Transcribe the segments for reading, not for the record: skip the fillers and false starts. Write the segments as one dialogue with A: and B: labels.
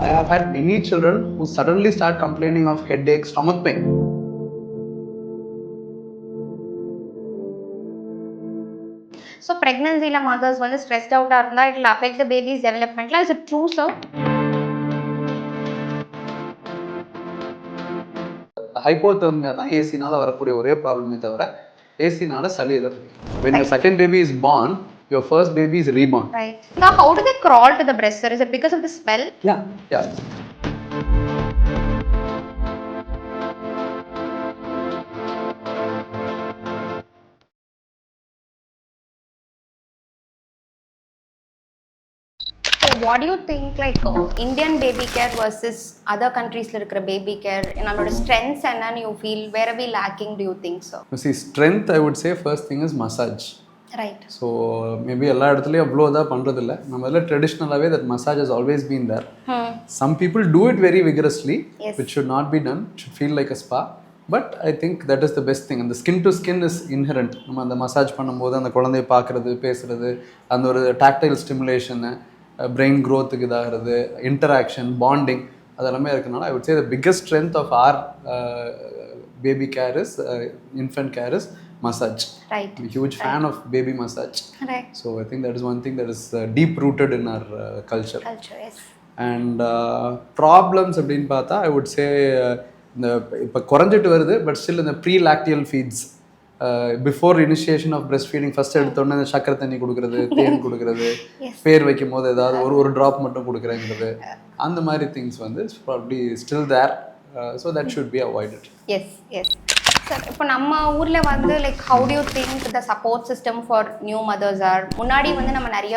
A: I have had many children who suddenly start complaining of headache, stomach pain.
B: So pregnancy la mothers வந்து stressed out ஆ இருந்தா it will affect the baby's development. Is it true, sir?
A: Hypothermia தான் ஏசினால வரக்கூடிய ஒரே ப்ராப்ளமே தவிர ஏசினால சளி இல்லை. When your second baby is born, your first baby is reborn.
B: Right. Now how do they crawl to the breast, sir? Is it because of the smell?
A: Yeah.
B: So what do you think like Indian baby care versus other countries la irukra baby care நம்மளோட strengths என்னன்னு you feel where are we lacking, do you think so?
A: See, strength I would say first thing is massage.
B: Right.
A: So maybe எல்லா இடத்துலையும் அவ்வளோ தான் பண்ணுறது இல்லை. நம்ம இதில் ட்ரெடிஷ்னலாகவே that massage has always been there. Some people do it very vigorously,
B: yes,
A: which should not be done. It should feel like a spa. But I think that is the best thing. And the skin to skin is inherent. நம்ம அந்த massage பண்ணும்போது அந்த குழந்தைய பார்க்குறது, பேசுகிறது, அந்த ஒரு tactile ஸ்டிமுலேஷனு, brain க்ரோத்துக்கு இதாகிறது, interaction, bonding அதெல்லாமே இருக்கனால I would say the biggest strength of our baby care is, infant care is massage.
B: Right.
A: I'm a huge fan of baby massage.
B: Right.
A: So I think that is one thing that is deep rooted in our culture.
B: Yes.
A: And problems அப்படின்னு பார்த்தா I would say இந்த இப்போ குறைஞ்சிட்டு வருது, but still இந்த prelacteal feeds before initiation of breast feeding first எடுத்தோடனே இந்த சக்கரை தண்ணி கொடுக்குறது, தேன் கொடுக்குறது, பேர் வைக்கும் போது ஏதாவது ஒரு ட்ராப் மட்டும் கொடுக்குறேங்கிறது, அந்த மாதிரி திங்ஸ் வந்து probably still there. So that should be avoided.
B: Yes sir. இப்போ நம்ம ஊரில் வந்து like how do you think the support system for new mothers are? முன்னாடி வந்து நம்ம நிறைய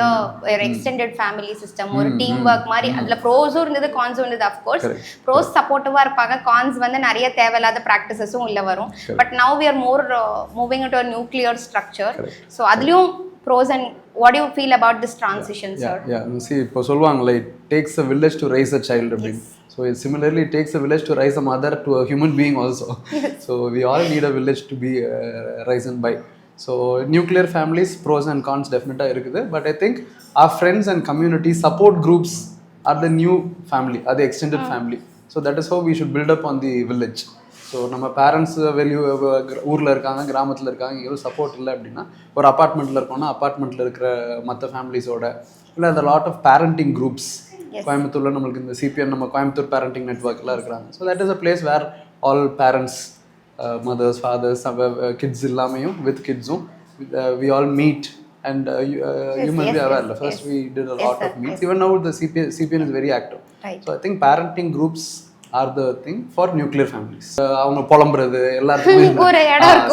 B: எக்ஸ்டெண்டட் ஃபேமிலி சிஸ்டம், ஒரு டீம் ஒர்க் மாதிரி, அதில் ப்ரோஸும் இருந்தது கான்ஸும் இருந்தது. அஃப்கோர்ஸ் ப்ரோஸ் சப்போர்ட்டிவாக இருப்பாங்க, கான்ஸ் வந்து நிறைய தேவையில்லாத ப்ராக்டிசஸும் உள்ள வரும். But now we are more moving into a nuclear structure. So அதுலேயும் pros and what do you feel about this transition, sir?
A: Yeah. See, இப்போ சொல்லுவாங்கல்ல, it takes a village to raise a child அப்படின்னு. So similarly, it takes a village to raise a mother to a human being also. So we all need a village to be risen by. So nuclear families, pros and cons definitely இருக்குது. But I think our friends and community support groups are the new family, are the extended family. So that is how we should build up on the village. So நம்ம parents ஊரில் இருக்காங்க, கிராமத்தில் இருக்காங்க, எவ்வளோ support இல்லை அப்படின்னா ஒரு அப்பார்ட்மெண்ட்டில் இருக்கோம்னா அப்பார்ட்மெண்ட்டில் இருக்கிற மற்ற ஃபேமிலிஸோட, இல்லை அந்த லாட் ஆஃப் பேரண்டிங் குரூப்ஸ் கோயம்புத்தூரில் நம்மளுக்கு இந்த சிபிஎன், நம்ம கோயம்புத்தூர் பேரண்டிங் நெட்ஒர்க்லாம் இருக்கிறாங்க. So that is a place where all parents, mothers, fathers, kids எல்லாமையும் வித் கிட்ஸும் we all meet and you must be aware. First we did a lot of meets. Even now the CPN is very active. So I think parenting groups are the thing for nuclear families. அவங்க புலம்புறது எல்லாத்துக்கும்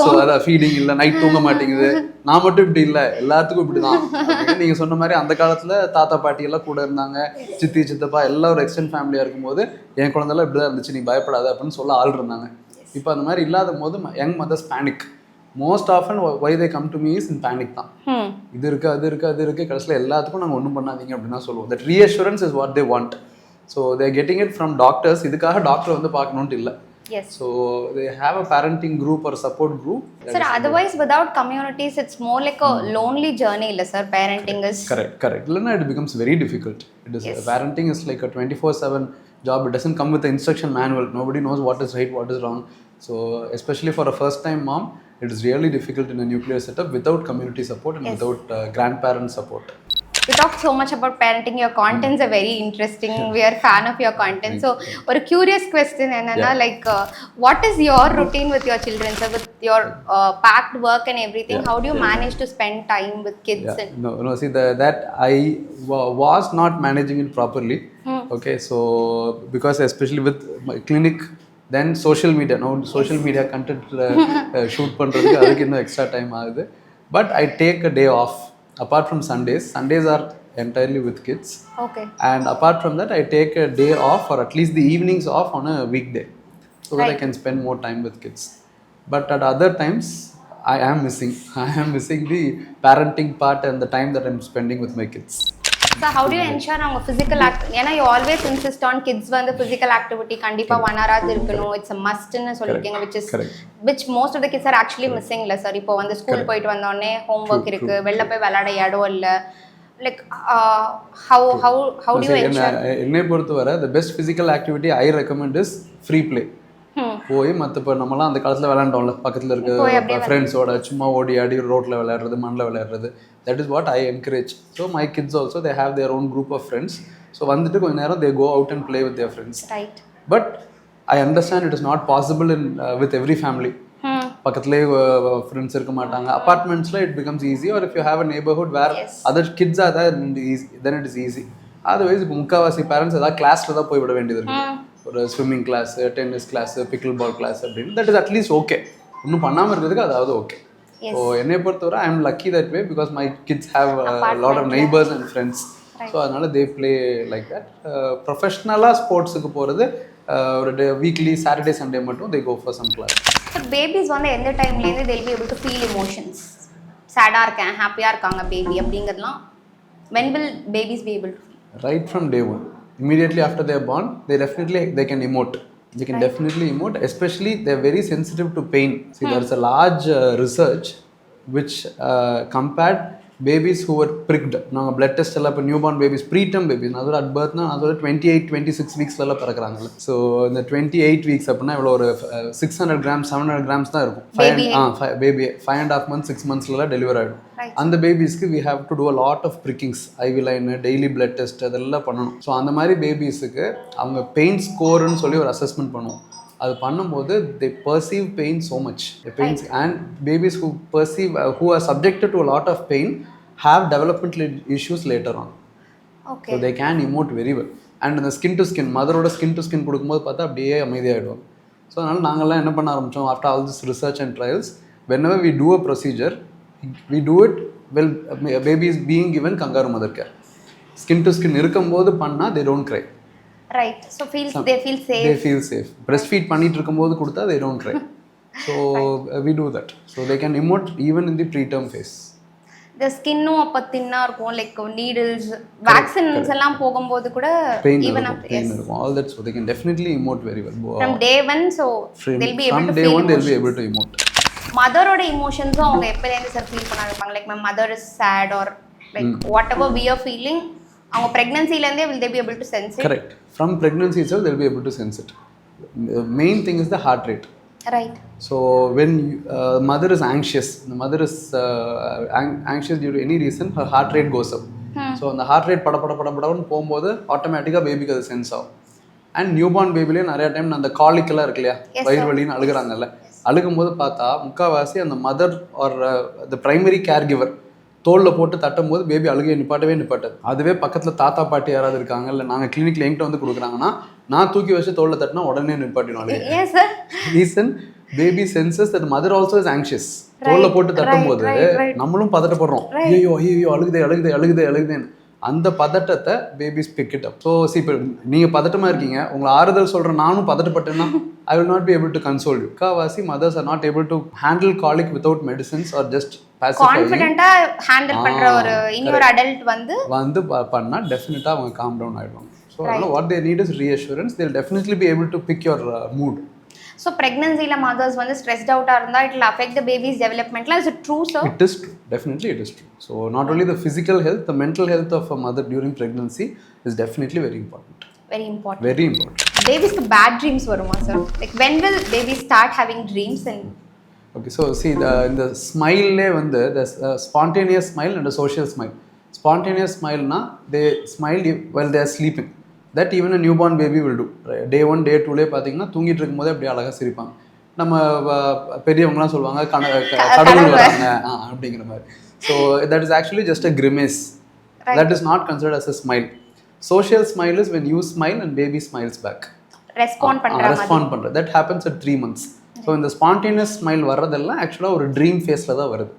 A: so அதான் feeding இல்லை, night தூங்க மாட்டேங்குது, நான் மட்டும் இப்படி இல்லை, எல்லாத்துக்கும் இப்படி தான். நீங்கள் சொன்ன மாதிரி அந்த காலத்தில் தாத்தா பாட்டி எல்லாம் கூட இருந்தாங்க, சித்தி சித்தப்பா எல்லாம் ஒரு எக்ஸ்டெண்ட் ஃபேமிலியாக இருக்கும்போது என் குழந்தைலாம் இப்படி தான் இருந்துச்சு, நீ பயப்படாத அப்படின்னு சொல்ல ஆள் இருந்தாங்க. இப்போ அந்த மாதிரி இல்லாத போது young mothers panic. Most often why they come to me is in panic தான். இது இருக்குது, அது இருக்குது, அது இருக்குது, கடைசியில் எல்லாத்துக்கும் நாங்கள் ஒன்றும் பண்ணாதீங்க அப்படின்னு தான் சொல்லுவோம். That reassurance is what they want. So they're getting it from doctors. இதுக்காக டாக்டர் வந்து பார்க்கணுன்ட்டு இல்லை.
B: Yes.
A: So they have a parenting group or support group.
B: Sir, otherwise without communities it's more like a lonely journey, illa sir. Parenting is
A: correct. Illana it becomes very difficult. It is parenting is like a 24/7 job. It doesn't come with the instruction manual. Nobody knows what is right, what is wrong. So especially for a first time mom, it is really difficult in a nuclear setup without community support and without grandparent support.
B: You talk so much about parenting. Your contents are very interesting. We are fan of your content. So, a curious question, Anna, like, what is your routine with your children? So, with your packed work and everything, how do you manage to spend time with kids?
A: No. See, that I was not managing it properly. Okay, so because especially with my clinic, then social media. Now, social media content shoot பண்றதுக்கு அதுக்கு இன்னும் extra time ஆகுது. But I take a day off. Apart from Sundays are entirely with kids.
B: Okay.
A: And apart from that, I take a day off or at least the evenings off on a weekday, so that I can spend more time with kids. But at other times, I am missing the parenting part and the time that I'm spending with my kids.
B: So how do you ensure அவங்க physical ஏன்னா you always insist on kids வந்து physical activity கண்டிப்பா 1 hour ஆது இருக்கணும், it's a must ன்னு சொல்லிருக்கீங்க, which most of the kids are actually missing இல்ல sir. இப்போ வந்து ஸ்கூல் போயிட்டு வந்தோடனே ஹோம்ஒர்க் இருக்கு, வெளில போய் விளையாட இடம் இல்லை, like how do you ensure?
A: என்னை பொறுத்தவரை the best physical activity I recommend is free play. போய் இப்போ நம்மலாம் அந்த காலத்தில் விளையாண்டோம்ல பக்கத்தில் இருக்க ஃப்ரெண்ட்ஸோட சும்மா ஓடி ஆடி ரோட்டில் விளையாடுறது மண்ணில் விளையாடுறது, that is what I encourage. So my kids also they have their own group of friends. So வந்துட்டு கொஞ்சம் நேரம் they go out and play with their friends. But I understand it is not possible in with every family. பக்கத்துலேயே friends இருக்க மாட்டாங்க. அப்பார்ட்மெண்ட்ஸில் it becomes easy, or if you have a neighbourhood where other kids are there then it is easy. Otherwise இப்போ முக்கால்வாசி parents ஏதாவது கிளாஸில் தான் போய் விட வேண்டியது இருக்குது. ஒரு swimming class, tennis class, pickleball class அப்படின்னு. That is at least okay. இன்னும் பண்ணாமல் இருக்கிறதுக்கு அதாவது ஓகே. ஸோ என்னை பொறுத்தவரை I am lucky that way because my kids have lot of neighbours and friends. So அதனால தே பிளே லைக் தட். ப்ரொஃபஷ்னலாக ஸ்போர்ட்ஸுக்கு போகிறது ஒரு வீக்லி சாட்டர்டே சண்டே மட்டும் they go for some class.
B: Babies வந்து எந்த டைம்லேருந்து they'll be able to feel emotions? சேடாக இருக்கேன், ஹாப்பியாக இருக்காங்க பேபி அப்படிங்கிறதுலாம் when will babies be able to feel?
A: Right from day one. Immediately after they are born, they can emote. They can definitely emote, especially they are very sensitive to pain. See, there's a large research which compared babies who were pricked. Now blood test ella for newborn babies, preterm babies na at birth na 28-26 weeks la parakranga. So in the 28 weeks apna evlo or 600 grams 700 grams da irukum. Baby 5.5 months 6 months la deliver aidum. And the babies ku we have to do a lot of prickings, IV line, daily blood test adella pannanum. So அந்த மாதிரி babies க்கு அவங்க pain score னு சொல்லி ஒரு assessment பண்ணுவோம். அது பண்ணும்போது they perceive pain so much. The pains and babies who perceive who are subjected to a lot of pain have developmental issues later on. Okay. So they can emote very well. And the skin to skin, மதரோட skin to skin கொடுக்கும்போது பார்த்தா அப்படியே அமைதியாயிடுவாங்க. So அதனால் நாங்கள்லாம் என்ன பண்ண ஆரம்பித்தோம், after all this research and trials, whenever we do a procedure, we do it well, baby is being given kangaroo mother care. Skin to skin இருக்கும்போது பண்ணா they don't cry.
B: Right. So they feel safe.
A: They feel safe. Breastfeed பண்ணிட்டு இருக்கும்போது கொடுத்தா they don't cry. So we do that. So they can emote even in the preterm phase.
B: The skin அப்ப தின்னா இருக்கும், like needles, vaccines எல்லாம் போகும்போது கூட even after
A: pain இருக்கும். All that, so they can definitely emote very well.
B: From day one, so they'll be able to feel.
A: From day one they'll be able to emote.
B: மதரோட இமோஷன்ஸும் அவங்க எப்போலேருந்து sir feel பண்ண இருப்பாங்க? Like my mother is sad or like whatever we are feeling, அவங்க ப்ரெக்னன்சிலேருந்தே will they be able to sense it?
A: Correct. From pregnancy itself they'll be able to sense it. The main thing is the heart rate.
B: Right.
A: So when mother is anxious, the mother is anxious due to any reason, her heart rate goes up. So அந்த heart rate படன்னு போகும்போது ஆட்டோமேட்டிக்காக பேபிக்கு அது sense ஆகும். And newborn பேபிலேயே நிறைய time அந்த காலிக்கெல்லாம் இருக்கு இல்லையா, வயிறு வலின்னு அழுகிறாங்கல்ல, அழுகும்போது பார்த்தா முக்கால்வாசி அந்த mother R the primary care giver தோளில் போட்டு தட்டும் போது பேபி அழுகையை நிப்பாட்டாது. அதுவே பக்கத்தில் தாத்தா பாட்டி யாராவது இருக்காங்க, இல்லை நாங்கள் கிளினிக்கில் எங்கிட்ட வந்து கொடுக்குறாங்கன்னா நான் தூக்கி வச்சு தோளில் தட்டினா உடனே நிப்பாட்டிடுவாங்க. Reason baby senses that mother also is anxious. தோளில் போட்டு தட்டும் போது நம்மளும் பதட்டப்படுறோம், ஐயோ அழுகுதேன்னு. அந்த பதட்டத்தை babies pick it up. So இப்போ நீங்கள் பதட்டமாக இருக்கீங்க, உங்களை ஆறுதல் சொல்கிற நானும் பதட்டப்பட்டேன்னா I will not be able to console you. Kavasi mothers are not able to handle colic without medicines or just pacify.
B: Confident handle பண்ற ஒரு இன்னொரு adult வந்து
A: பண்ணா டெஃபினட்டா அவங்க calm down ஆயிடுவாங்க. So what they need is reassurance. They'll definitely be able to pick your mood.
B: So pregnancy la mothers வந்து stressed out இருந்தா it will affect the baby's development. Is it true, sir?
A: It is true. Definitely it is true. So not only the physical health, the mental health of a mother during pregnancy is definitely very important.
B: Very important.
A: Very important.
B: Babies க்கு bad dreams வருமா sir? Like when will babies start having dreams? And
A: okay, so see in the smile le வந்து the spontaneous smile and a social smile. Spontaneous smile na they smile while they are sleeping. That even a newborn baby will do. Right? Day 1 day 2 லே பாத்தீங்கன்னா தூங்கிட்டு இருக்கும்போது அப்படியே அழகா சிரிப்பாங்க. நம்ம பெரியவங்கலாம் சொல்லுவாங்க கடவுள் வராங்க அப்படிங்கிற மாதிரி. So that is actually just a grimace. Right. That is not considered as a smile. Social smile is when you smile and baby smiles back.
B: Respond
A: பண்ற. That happens at 3 months. So in the spontaneous smile வரதெல்லாம் actually ஒரு dream phaseல தான் வருது.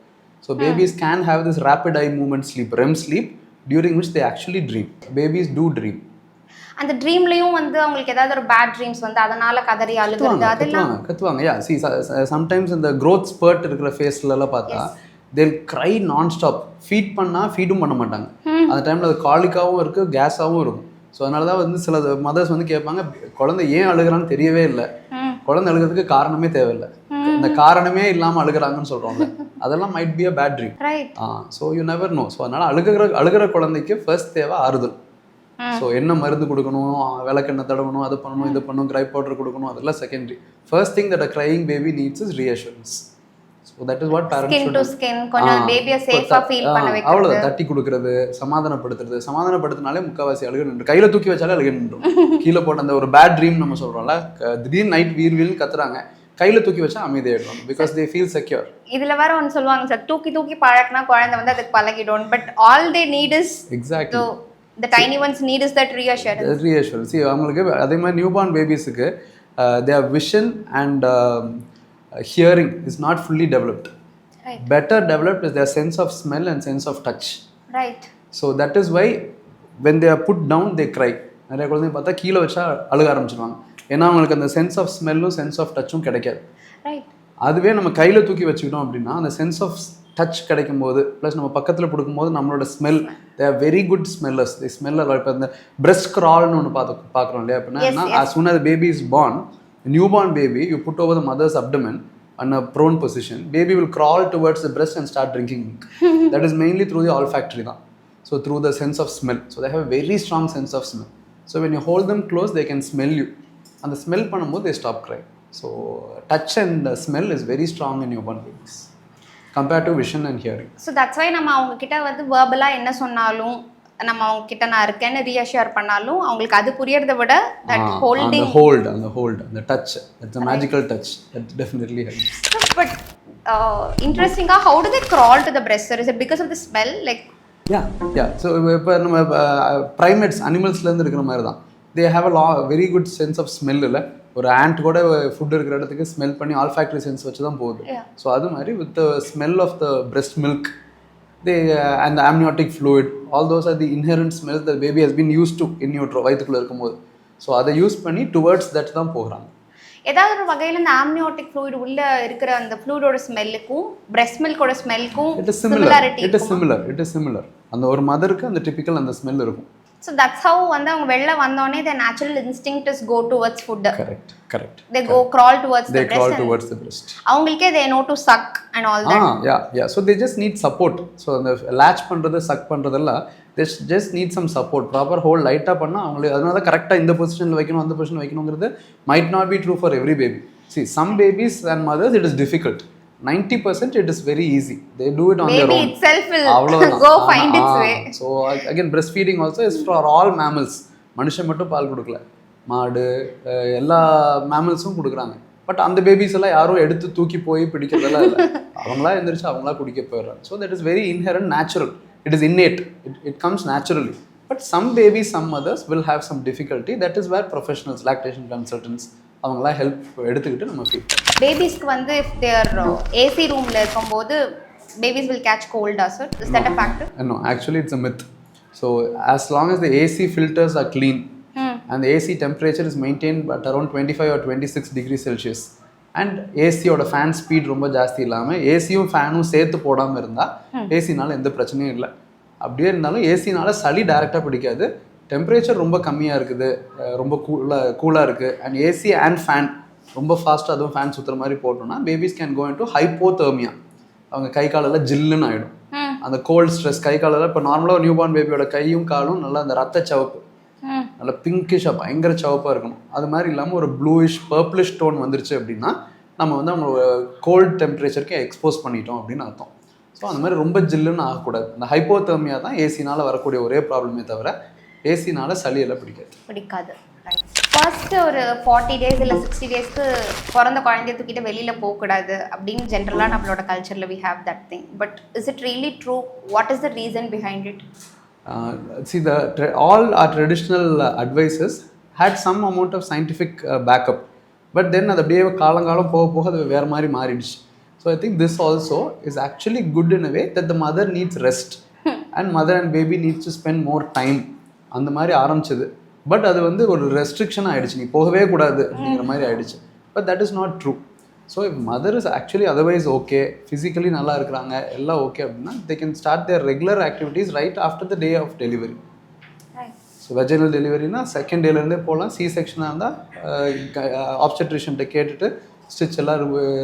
A: So babies can have this rapid eye movement sleep, REM sleep, during which they actually dream. Babies do dream.
B: அந்த ட்ரீம்லயும் வந்து அவங்களுக்கு ஏதாவது ஒரு பேட் ட்ரீம்ஸ் வந்து அதனால கதறி அழுகுறது அதெல்லாம்
A: கத்துவாங்க. Yeah, see sometimes in the growth spurt இருக்கிற ஃபேஸ்ல எல்லாம் பார்த்தா they'll cry non-stop. ஃபீட் பண்ணா ஃபீடும் பண்ண மாட்டாங்க. அந்த டைமில் அது காலிக்காகவும் இருக்குது, கேஸாகவும் இருக்கும். ஸோ அதனால தான் வந்து சில மதர்ஸ் வந்து கேட்பாங்க, குழந்தை ஏன் அழுகிறான்னு தெரியவே இல்லை, குழந்தை அழுகிறதுக்கு காரணமே தேவையில்லை. இந்த காரணமே இல்லாமல் அழுகிறாங்கன்னு சொல்கிறோம்ல, அதெல்லாம் might be a bad dream. So you never know. So அதனால் அழுகிற குழந்தைக்கு ஃபர்ஸ்ட் தேவை ஆறுதல். ஸோ என்ன மருந்து கொடுக்கணும், விளக்கெண்ணெய் தடவணும், அது பண்ணணும், இது பண்ணணும், கிரை பவுடர் கொடுக்கணும், அதெல்லாம் secondary. First thing that a crying baby needs is reassurance. So that is what parents should do.
B: கொஞ்சம் பேபியை சேஃபா ஃபீல் பண்ண வைக்கிறது,
A: அவ்வளவுதான். தட்டி கொடுக்கறது, சமாதானப்படுத்துறதுனாலே முக்காவாசி அழுக நின்று, கையில தூக்கி வச்சாலே அழுக நின்றும். கீழே போட்ட அந்த ஒரு பேட் ட்ரீம் நம்ம சொல்றோம்ல, திடீர்னு நைட் வீல் கத்துறாங்க, கையில தூக்கி வச்சா அமைதியாயிடும், பிகாஸ் தே ஃபீல் செக்யூர்.
B: இதுல வேற ஒன்னு சொல்லுவாங்க சார், தூக்கி பழக்கினா குழந்தை வந்து அதுக்கு பழகிடும். But all they need is
A: exactly
B: the tiny ones need is that reassurance.
A: See, அவங்களுக்கு அதே மாதிரி newborn பேபிஸ்க்கு their vision and hearing is not fully developed.
B: Right.
A: Better developed is their sense of smell and sense of touch.
B: Right.
A: So that is why when they are put down they cry. நிறைய குழந்தைங்க பார்த்தா கீழே வச்சா அழுக ஆரம்பிச்சிடுவாங்க, ஏன்னா அவங்களுக்கு அந்த சென்ஸ் ஆஃப் ஸ்மெல்லும் சென்ஸ் ஆஃப் டச்சும் கிடைக்காது. அதுவே நம்ம கையில் தூக்கி வச்சுக்கிட்டோம் அப்படின்னா அந்த சென்ஸ் ஆஃப் டச் கிடைக்கும் போது, ப்ளஸ் நம்ம பக்கத்தில் கொடுக்கும்போது நம்மளோட smell, they are very good smellers. The smeller இப்போ இந்த பிரெஸ்ட் கிரால்னு ஒன்று பார்க்குறோம் இல்லையா, அப்படின்னா as soon as the baby is born, newborn baby, you put over the mother's abdomen on a prone position, baby will crawl towards the breast and start drinking milk. That is mainly through the olfactory தான். So through the sense of smell. So they have a very strong sense of smell. So when you hold them close, they can smell you. And the smell பண்ணும்போது they stop crying. So touch and smell is very strong in newborn babies compared to vision and hearing.
B: So that's why நம்ம அவங்க கிட்ட வந்து verbal-ஆ என்ன சொன்னாலும், நம்ம அவங்க கிட்ட நான் இருக்கேன்னு ரீஅஷ்யூர் பண்ணாலும் அவங்களுக்கு அது புரியறதை விட that holding,
A: அந்த hold, அந்த touch, that's a magical touch that definitely helps.
B: But interesting, how do they crawl to the breast? Is it because of the smell? Like
A: yeah. So இப்போ நம்ம primates, animals-ல இருக்கிற மாதிரி தான், they have a very good sense of smell. இல்லை ஒரு and கூட food இருக்கிற இடத்துக்கு ஸ்மெல் பண்ணி ஆல்ஃபேக்டரி சென்ஸ் வச்சு தான் போகுது. ஸோ அது மாதிரி with the smell of the breast milk, they and the amniotic fluid, all those are the inherent smells that baby has been used to in utero, வயிற்றுக்குள்ளே இருக்கும்போது. ஸோ அதை use பண்ணி towards that தான் போகிறாங்க.
B: ஏதாவது ஒரு வகையில் இந்த amniotic fluid உள்ள இருக்கிற அந்த ஃப்ளூயிடோட ஸ்மெல்லுக்கும் பிரெஸ்ட் மில்கோட ஸ்மெல்லுக்கும்
A: இட் இஸ் சிமிலர். அந்த ஒரு மதருக்கு அந்த டிபிக்கல் அந்த ஸ்மெல் இருக்கும்.
B: So that's how வந்து அவங்க வெளில வந்தோனே their natural instinct is go towards food.
A: Correct.
B: They go crawl towards the breast.
A: They crawl towards the breast.
B: அவங்களுக்கே they know to suck and all that.
A: Yeah. So they just need support. So அந்த latch பண்றது suck பண்றதெல்லாம் they just need some support. Proper hold லைட்டா பண்ணா அவங்களுக்கு அதனால கரெக்ட்டா இந்த பொசிஷன்ல வைக்கணும் அந்த பொசிஷன்ல வைக்கணும்ங்கிறது might not be true for every baby. See, some babies and mothers it is difficult. 90% it is very easy. They do it on their own.
B: Baby itself will go find its way.
A: So again, breastfeeding also is for all mammals. மனுஷன் மட்டும் பால் கொடுக்கல, மாடு எல்லா மேமல்ஸும் கொடுக்குறாங்க. But அந்த babies எல்லாம் யாரும் எடுத்து தூக்கி போய் பிடிக்கிறதெல்லாம் இல்லை, அவங்களா எழுந்திரிச்சு அவங்களா குடிக்க போயிடுறாங்க. So that is very inherent, natural. It is innate. It comes naturally. But some babies, some mothers will have some difficulty. That is where professionals, lactation consultants, அவங்களாம் ஹெல்ப் எடுத்துக்கிட்டு நம்ம ஃபீட்.
B: பேபிஸ்க்கு வந்து if they are AC ரூம்ல இருக்கும்போது babies will catch cold, sir. Is that a factor?
A: No, actually it's a myth. So as long as the AC filters are clean and the AC temperature is maintained at around 25 or 26 degrees Celsius and AC ஓட fan speed ரொம்ப ஜாஸ்தி இல்லாமல் ஏசியும் ஃபேனும் சேர்த்து போடாமல் இருந்தால் ஏசினால எந்த பிரச்சனையும் இல்லை. அப்படியே இருந்தாலும் ஏசினால சளி டைரெக்டாக பிடிக்காது. டெம்பரேச்சர் ரொம்ப கம்மியாக இருக்குது, ரொம்ப கூலாக இருக்குது, அண்ட் ஏசி அண்ட் ஃபேன் ரொம்ப ஃபாஸ்ட்டாக அதுவும் ஃபேன் சுற்றுற மாதிரி போட்டோம்னா babies can go into hypothermia. அவங்க கை காலெல்லாம் ஜில்லுன்னு ஆகிடும். அந்த கோல்ட் ஸ்ட்ரெஸ் கை காலெல்லாம் இப்போ நார்மலாக நியூபார்ன் பேபியோட கையும் காலும் நல்லா அந்த ரத்த சவப்பு, நல்லா பிங்கிஷாக பயங்கர சவப்பாக இருக்கணும். அது மாதிரி இல்லாமல் ஒரு ப்ளூயிஷ் பர்பிளிஷ் டோன் வந்துருச்சு அப்படின்னா நம்ம வந்து அவங்க கோல்டு டெம்பரேச்சருக்கு எக்ஸ்போஸ் பண்ணிட்டோம் அப்படின்னு அர்த்தம். ஸோ அந்த மாதிரி ரொம்ப ஜில்லுன்னு ஆகக்கூடாது. அந்த ஹைப்போதெர்மியா தான் ஏசினால் வரக்கூடிய ஒரே ப்ராப்ளமே தவிர ஏசினால சளியெல்லாம் பிடிக்காது.
B: ஃபர்ஸ்ட் ஒரு 40 days இல்லை 60 daysக்கு பிறந்த குழந்தைய தூக்கிட்டு வெளியில் போகக்கூடாது அப்படின்னு ஜென்ரலாக நம்மளோட கல்ச்சரில் we have that thing. But is it really true? What is the reason behind it?
A: See, all our traditional advices had some amount of scientific backup. But then அது அப்படியே காலங்காலம் போக போக அது வேறு மாதிரி மாறிடுச்சு. So I think this also is actually good in a way that the mother needs rest and mother and baby needs to spend more time. அந்த மாதிரி ஆரம்பிச்சது. பட் அது வந்து ஒரு ரெஸ்ட்ரிக்ஷன் ஆகிடுச்சு, நீ போகவே கூடாது அப்படிங்கிற மாதிரி ஆகிடுச்சு. But that is not true. So if mother is actually otherwise okay, physically நல்லா இருக்கிறாங்க, எல்லாம் ஓகே அப்படின்னா they can start their regular activities right after the day of delivery. So vaginal டெலிவரினா செகண்ட் டேலேருந்தே போகலாம். சி செக்ஷனாக இருந்தால் ஆப்ஸ்டெட்ரிஷியன்ட்ட கேட்டுட்டு ஸ்டிச் எல்லாம்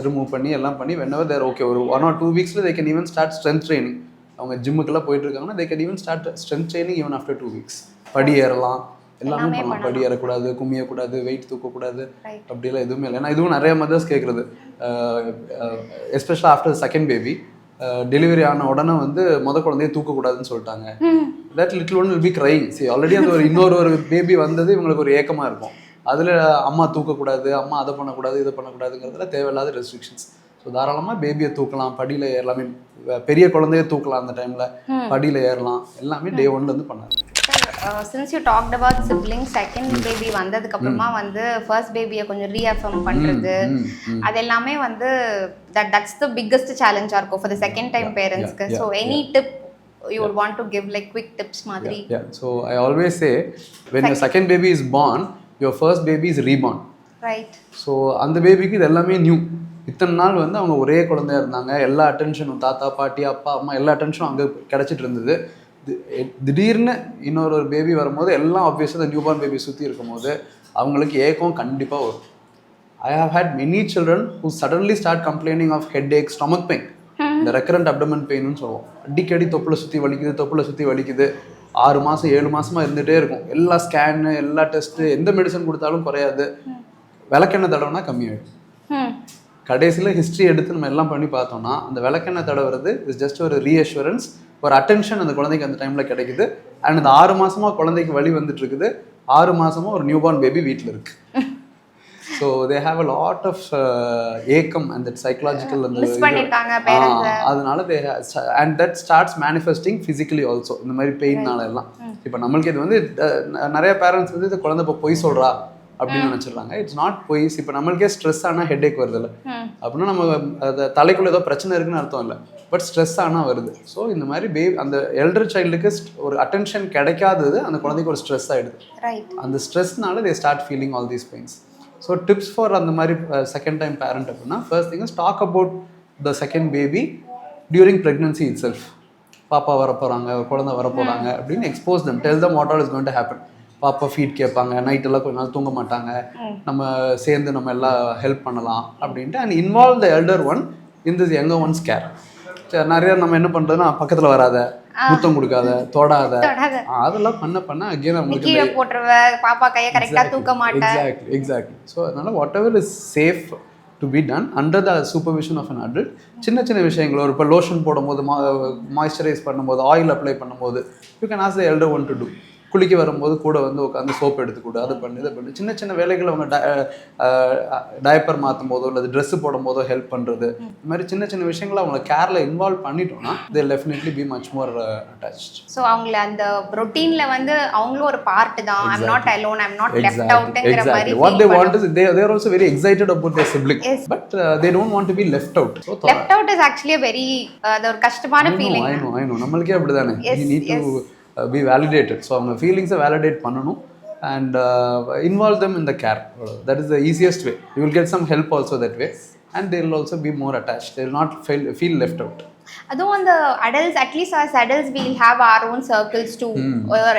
A: ரிமூவ் பண்ணி எல்லாம் பண்ணி whenever they're okay ஒரு 1 or 2 weeksல they can even start strength training. அவங்க ஜிம்முக்கெல்லாம் போயிட்டு இருக்காங்கன்னா they can even start strength training even after 2 weeks. படி ஏறலாம், எல்லாமே பண்ணலாம். படி ஏறக்கூடாது, குமியக்கூடாது, வெயிட் தூக்கக்கூடாது, அப்படிலாம் எதுவுமே இல்லை. ஏன்னா இதுவும் நிறைய மதர்ஸ் கேட்குறது, எஸ்பெஷலாக ஆஃப்டர் செகண்ட் பேபி டெலிவரி ஆன உடனே வந்து குழந்தைய தூக்கக்கூடாதுன்னு சொல்லிட்டாங்க. That little one will be crying. சரி, ஆல்ரெடி அந்த இன்னொரு பேபி வந்தது இவங்களுக்கு ஒரு ஏக்கமாக இருக்கும். அதில் அம்மா தூக்கக்கூடாது, அம்மா அதை பண்ணக்கூடாது, இதை பண்ணக்கூடாதுங்கிறதுல தேவையில்லாத ரெஸ்ட்ரிக்ஷன்ஸ். ஸோ தாராளமாக பேபியை தூக்கலாம், படியில் ஏறலாமே, பெரிய குழந்தைய தூக்கலாம், அந்த டைமில் படியில் ஏறலாம், எல்லாமே டே ஒன்லேருந்து பண்ணாங்க.
B: Since you talked about siblings, second baby வந்ததுக்கு அப்புறமா வந்து first baby கொஞ்சம் reaffirm பண்றது அது எல்லாமே வந்து that's the biggest challenge இருக்கும் for the second time parents. So any tip you would want to give, like quick tips மாதிரி?
A: So I always say when your second baby is born, your first baby is reborn.
B: Right.
A: So அந்த பேபிக்கு இது எல்லாமே new. இத்தனை நாள் வந்து அவங்க ஒரே குழந்தையா இருந்தாங்க, எல்லா அட்டென்ஷனும் தாத்தா பாட்டி அப்பா அம்மா எல்லா அட்டென்ஷனும் அங்கே கிடச்சிட்டு இருந்தது. திடீர்னு இன்னொரு பேபி வரும்போது எல்லாம் ஆப்வியஸாக இந்த நியூ பார்ன் பேபி சுற்றி இருக்கும் போது அவங்களுக்கு ஏக்கம் கண்டிப்பாக வரும். I have had many children who suddenly start complaining of headache, stomach pain, இந்த ரெக்கரண்ட் அப்டமன் பெயின்னு சொல்லுவோம். அடிக்கடி தொப்புளை சுற்றி வலிக்குது, 6 மாதம் 7 மாதமாக இருந்துகிட்டே இருக்கும். எல்லா ஸ்கேனு, எல்லா டெஸ்ட்டு, எந்த மெடிசன் கொடுத்தாலும் குறையாது. விளக்கெண்ணெய் தடவைனா கம்மியாயிடும். கடைசியில் ஹிஸ்ட்ரி எடுத்து நம்ம எல்லாம் பண்ணி பார்த்தோம்னா அந்த விளக்கெண்ணெய் தடவுறது இஸ் ஜஸ்ட் ஒரு ரீஅஷூரன்ஸ், ஒரு அட்டென்ஷன் அந்த குழந்தைக்கு அந்த டைமில் கிடைக்குது. அண்ட் இந்த 6 மாதமாக குழந்தைக்கு வலி வந்துட்டு இருக்குது, 6 மாதமாக ஒரு நியூ பார்ன் பேபி வீட்டில் இருக்கு. So they have a lot of ஏக்கம் அண்ட் தட் சைக்கலாஜிக்கல் அதனால they and that starts manifesting physically also. இந்த மாதிரி பெயின்னால எல்லாம் இப்போ நம்மளுக்கு இது வந்து நிறைய பேரண்ட்ஸ் வந்து இந்த குழந்தை இப்போ பொய் சொல்கிறா அப்படின்னு நினச்சிடுறாங்க. It's not boys. இப்போ நம்மளுக்கே ஸ்ட்ரெஸ் ஆனால் ஹெட் ஏக் வருது இல்லை அப்படின்னா நம்ம அதை தலைக்குள்ள ஏதோ பிரச்சனை இருக்குன்னு அர்த்தம் இல்லை, பட் ஸ்ட்ரெஸ் ஆனால் வருது. ஸோ இந்த மாதிரி அந்த எல்டர் சைல்டுக்கு ஒரு அட்டென்ஷன் கிடைக்காதது அந்த குழந்தைக்கு ஒரு ஸ்ட்ரெஸ் ஆகிடுது. அந்த ஸ்ட்ரெஸ்னால they start feeling all these pains. So tips for அந்த மாதிரி செகண்ட் டைம் பேரண்ட் அப்படின்னா first thing is talk about the second baby during pregnancy itself. பாப்பா வரப்போகிறாங்க, குழந்தை வரப்போகிறாங்க அப்படின்னு expose them, tell them what all is going to happen. பாப்பா feed கேட்பாங்க, நைட்டெல்லாம் கொஞ்ச நாள் தூங்க மாட்டாங்க, நம்ம சேர்ந்து நம்ம எல்லாம் ஹெல்ப் பண்ணலாம் அப்படின்ட்டு. And involve the elder one in this younger once care. நிறைய நம்ம என்ன பண்ணுறதுன்னா பக்கத்தில் வராத, முத்தம் கொடுக்காத, தொடாத, அதெல்லாம் பண்ண அகெயின் அவங்களுக்கு
B: பாப்பா கையை கரெக்டாக தூக்க மாட்டேன்.
A: எக்ஸாக்ட்லி. ஸோ அதனால whatever is safe to be done under the supervision of an adult. சின்ன விஷயங்கள், ஒரு இப்போ லோஷன் போடும்போது, மாய்ஸ்சரைஸ் பண்ணும்போது, ஆயில் அப்ளை பண்ணும்போது you can ask the elder one to do. குளிக்க வரும்போது கூட வந்து உட்காந்து சோப் எடுத்துக்கூட, அதை பண்ணி இதை பண்ணி சின்ன வேலைகள் அவங்க டயப்பர் மாற்றும் போதோ இல்லை ட்ரெஸ்ஸு போடும் போதோ ஹெல்ப் பண்ணுறது, இந்த மாதிரி சின்ன விஷயங்களை அவங்க கேரில் இன்வால்வ் பண்ணிட்டோம்னா they definitely be much more attached.
B: So அவங்கள அந்த ரொட்டீனில் வந்து அவங்களும் ஒரு பார்ட் தான். I'm not alone, I'm not left அவுட்ங்கிற மாதிரி
A: what they want is they are also very excited about their sibling, but they don't want to be left out. So
B: left out is actually a very அது ஒரு கஷ்டமான feeling.
A: I know நம்மளுக்கே அப்படிதானே. You need to be validated. So அவங்க ஃபீலிங்ஸை validate பண்ணணும் and involve them in the care. That is the easiest way. You will get some help also that way and they will also be more attached. They will not feel left out.
B: அதுவும் அந்த adults, at least as adults we will have our own circles to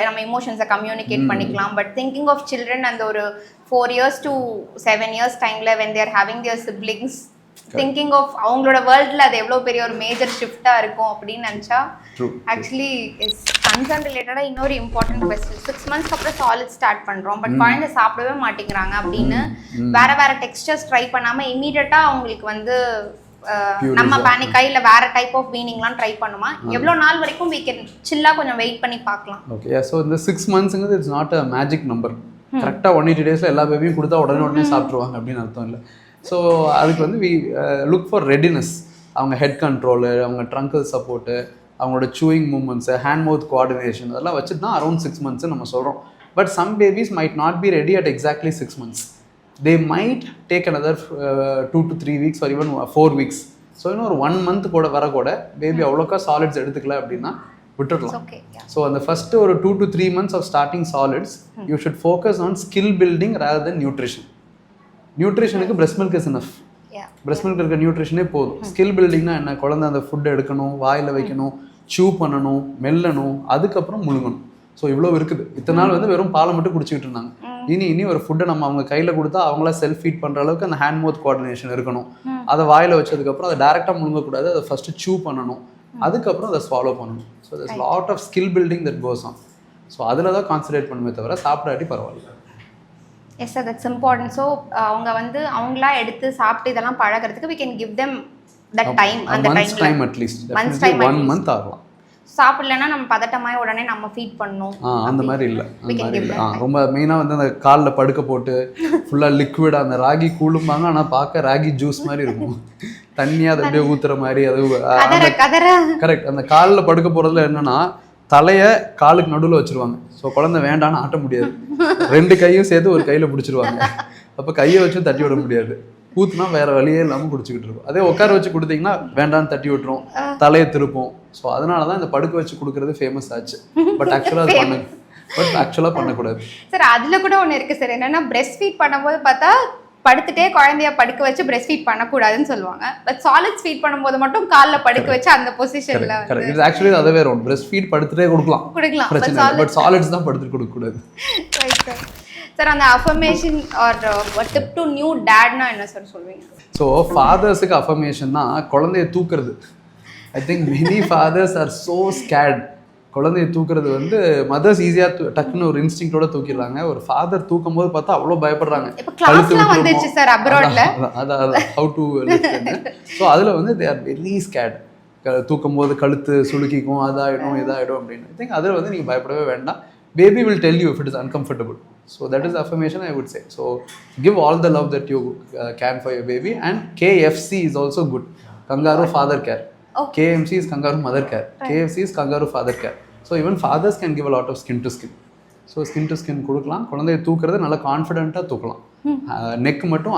B: நம்ம emotions-ஐ communicate பண்ணிக்கலாம். But thinking of children and ஒரு 4 years to 7 years timeல when they are having their siblings, thinking of அவங்களோட வேர்ல்டில் அது எவ்வளோ பெரிய ஒரு மேஜர் ஷிஃப்டாக இருக்கும் அப்படின்னு நினச்சா ஆக்சுவலி இஸ் கன்சர்ன் ரிலேட்டடாக இன்னொரு இம்பார்ட்டன்ட் கொஸ்டின். 6 months அப்புறம் சாலிட் ஸ்டார்ட் பண்ணுறோம், பட் குழந்தை சாப்பிடவே மாட்டேங்கிறாங்க அப்படின்னு வேற டெக்ஸ்டர்ஸ் ட்ரை பண்ணாமல் இமீடியட்டாக அவங்களுக்கு வந்து நம்ம பேனிக்கா இல்லை வேற டைப் ஆஃப் வீனிங்லாம் ட்ரை பண்ணுமா? எவ்வளோ நாள் வரைக்கும் we can சில்லாக கொஞ்சம் வெயிட் பண்ணி பார்க்கலாம்?
A: ஓகே, ஸோ இந்த 6 monthsங்கிறது it's not a magic number. கரெக்டாக 180 days எல்லா பேபியும் கொடுத்தா உடனே சாப்பிட்ருவாங்க அப்படின்னு அர்த்தம் இல்லை. ஸோ அதுக்கு வந்து வி லுக் ஃபார் ரெடினஸ். அவங்க ஹெட் கண்ட்ரோலு, அவங்க ட்ரங்கல் சப்போர்ட்டு, அவங்களோட chewing movements, hand mouth coordination, அதெல்லாம் வச்சுட்டு தான் அரௌண்ட் 6 months நம்ம சொல்கிறோம். But some babies might not be ready at exactly 6 months. They might take another 2 to 3 weeks or even 4 weeks. So இன்னும் ஒரு 1 month கூட வரக்கூட பேபி அவ்வளோக்கா சாலிட்ஸ் எடுத்துக்கல அப்படின்னா விட்டுடலாம். ஸோ அந்த ஃபஸ்ட்டு ஒரு 2 to 3 months of starting solids you should focus on skill building rather than nutrition. நியூட்ரிஷனுக்கு breast milk is enough. Breast milk இருக்க நியூட்ரிஷனே போதும். ஸ்கில் பில்டிங்னா என்ன? குழந்தை அந்த ஃபுட்டை எடுக்கணும், வாயில் வைக்கணும், சூ பண்ணணும், மெல்லணும், அதுக்கப்புறம் முழுங்கணும். ஸோ இவ்வளோ இருக்குது. இத்தனை நாள் வந்து வெறும் பாலை மட்டும் குடிச்சிக்கிட்டு இருந்தாங்க. இனி ஒரு ஃபுட்டை நம்ம அவங்க கையில் கொடுத்தா அவங்களா செல்ஃப் ஃபீட் பண்ணுற அளவுக்கு அந்த ஹேண்ட் மவுத் கோஆர்டினேஷன் இருக்கணும். அதை வாயில் வச்சதுக்கப்புறம் அதை டேரெக்டாக முழுங்கக்கூடாது, அதை ஃபஸ்ட்டு சூ பண்ணணும், அதுக்கப்புறம் அதை ஸ்வாலோ பண்ணணும். So there's lot of skill building that goes on. So அதில் தான் கான்சன்ட்ரேட் பண்ணுமே தவிர சாப்பிடாட்டி பரவாயில்ல.
B: Yes sir, that's important. So அவங்க வந்து அவங்களா எடுத்து சாப்பிட்டு இதெல்லாம் பழகிறதுக்கு we can give them that time. அந்த
A: டைம் அட்லீஸ்ட் definitely 1 month ஆகலாம்.
B: சாப்பிடலன்னா நம்ம பதட்டமாய் உடனே நம்ம ஃபீட் பண்ணணும்
A: அந்த மாதிரி இல்லை. ரொம்ப மெயினாக வந்து அந்த காலில் படுக்க போட்டு ஃபுல்லாக லிக்விடாக அந்த ராகி கூழும்பாங்க, ஆனால் பார்க்க ராகி ஜூஸ் மாதிரி இருக்கும், தண்ணியாக அதை அப்படியே ஊற்றுற மாதிரி. அது கரெக்ட். அந்த காலில் படுக்க போகிறதுல என்னன்னா தலையை காலுக்கு நடுவில் வச்சுருவாங்க. ஸோ குழந்தை வேண்டான்னு ஆட்ட முடியாது, 2 கையும் சேர்த்து ஒரு கையில் பிடிச்சிருவாங்க. அப்போ கையை வச்சு தட்டி விட முடியாது, ஊற்றுனா வேறு வழியே இல்லாமல் குடிச்சிக்கிட்டு இருக்கும். அதே உட்கார வச்சு கொடுத்தீங்கன்னா வேண்டான்னு தட்டி விட்டுரும், தலையை திருப்போம். ஸோ அதனால தான் இந்த படுக்க வச்சு கொடுக்குறது ஃபேமஸ் ஆச்சு. பட் ஆக்சுவலாக பண்ணக்கூடாது
B: சார். அதில் கூட ஒன்று இருக்குது சார், என்னென்னா பிரெஸ்ட் ஃபீட் பண்ணும்போது பார்த்தா படுத்துட்டே குழந்தைய படுக்க வச்சு பிரெஸ்ட் ஃபீட் பண்ணக்கூடாதுன்னு சொல்லுவாங்க. பட் சாலிட்ஸ் ஃபீட் பண்ணும்போது மட்டும் காலில் படுக்க வச்சு அந்த பொசிஷனில்
A: இது ஆக்சுவலி அதே வரும். பிரெஸ்ட் ஃபீட் படுத்துட்டே கொடுக்கலாம், பிரச்சனை, பட் சாலிட்ஸ் தான் படுத்து கொடுக்கக்கூடாது.
B: சார் அந்த affirmation or tip to new டேட்னா என்ன சார் சொல்வீங்க?
A: ஸோ ஃபாதர்ஸுக்கு அஃபர்மேஷன்னா குழந்தைய தூக்குறது. I think many fathers are so scared. குழந்தைய தூக்குறது வந்து மதர்ஸ் ஈஸியாக டக்குன்னு ஒரு இன்ஸ்டிங்டோட தூக்கிடுறாங்க. ஒரு ஃபாதர் தூக்கும் போது பார்த்தா அவ்வளோ பயப்படுறாங்க. அதான் ஹவு டு. ஸோ அதில் வந்து தே ஆர் வெரி ஸ்கேர்ட். தூக்கும் போது கழுத்து சுளுக்கிக்கும், அதாயிடும் இதாயிடும் அப்படின்னு. ஐ திங்க் அதில் வந்து நீங்கள் பயப்படவே வேண்டாம். Baby will tell you if it is uncomfortable. So that is the affirmation I would say. So give all the love that you can for your baby. And KFC is also good. Kangaroo father care. KMC is kangaroo mother care. KFC is kangaroo father care. So even fathers can give a lot of skin to skin. So skin to skin கொடுக்கலாம். குழந்தைய தூக்குறது நல்லா கான்ஃபிடென்ட்டாக தூக்கலாம். Neck மட்டும்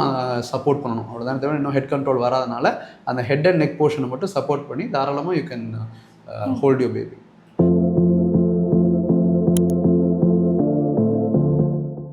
A: support பண்ணணும், அவ்வளோதான். தவிர இன்னும் ஹெட் கண்ட்ரோல் வராதனால அந்த ஹெட் அண்ட் நெக் போர்ஷனை மட்டும் சப்போர்ட் பண்ணி தாராளமாக you can hold your baby.